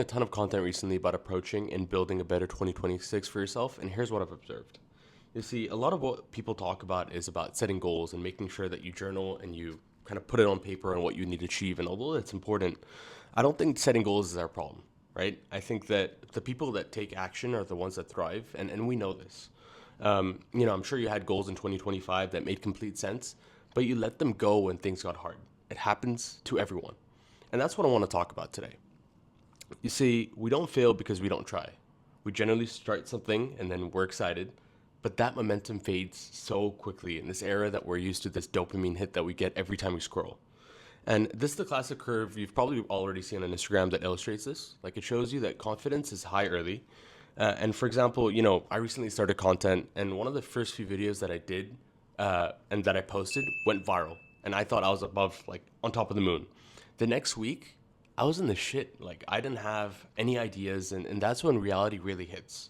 A ton of content recently about approaching and building a better 2026 for yourself, and here's what I've observed. You see, a lot of what people talk about is about setting goals and making sure that you journal and you kind of put it on paper on what you need to achieve. And although it's important, I don't think setting goals is our problem, right? I think that the people that take action are the ones that thrive, and we know this. I'm sure you had goals in 2025 that made complete sense, but you let them go when things got hard. It happens to everyone. And that's what I want to talk about today. You see, we don't fail because we don't try. We generally start something and then we're excited, but that momentum fades so quickly in this era that we're used to this dopamine hit that we get every time we scroll. And this is the classic curve you've probably already seen on Instagram that illustrates this. Like it shows you that confidence is high early. And for example, I recently started content, and one of the first few videos that I did and that I posted went viral. And I thought I was above, like, on top of the moon. The next week, I was in the shit. Like, I didn't have any ideas, and that's when reality really hits,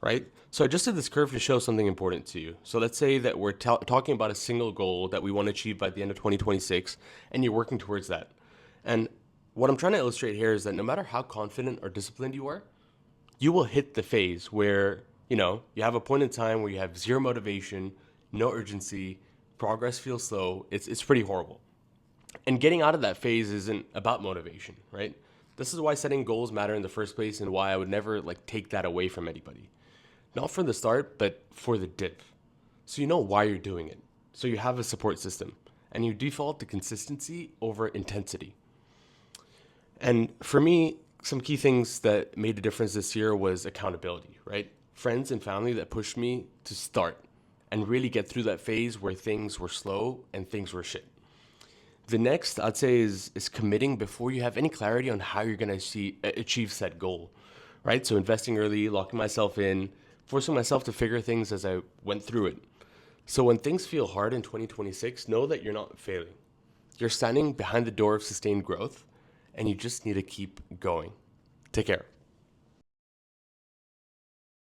right? So I just did this curve to show something important to you. So let's say that we're talking about a single goal that we want to achieve by the end of 2026, and you're working towards that. And what I'm trying to illustrate here is that no matter how confident or disciplined you are, you will hit the phase where, you have a point in time where you have zero motivation, no urgency, progress feels slow. It's pretty horrible. And getting out of that phase isn't about motivation, right? This is why setting goals matter in the first place and why I would never take that away from anybody. Not from the start, but for the dip. So you know why you're doing it. So you have a support system and you default to consistency over intensity. And for me, some key things that made a difference this year was accountability, right? Friends and family that pushed me to start and really get through that phase where things were slow and things were shit. The next I'd say is committing before you have any clarity on how you're going to achieve said goal, right? So investing early, locking myself in, forcing myself to figure things as I went through it. So when things feel hard in 2026, know that you're not failing. You're standing behind the door of sustained growth, and you just need to keep going. Take care.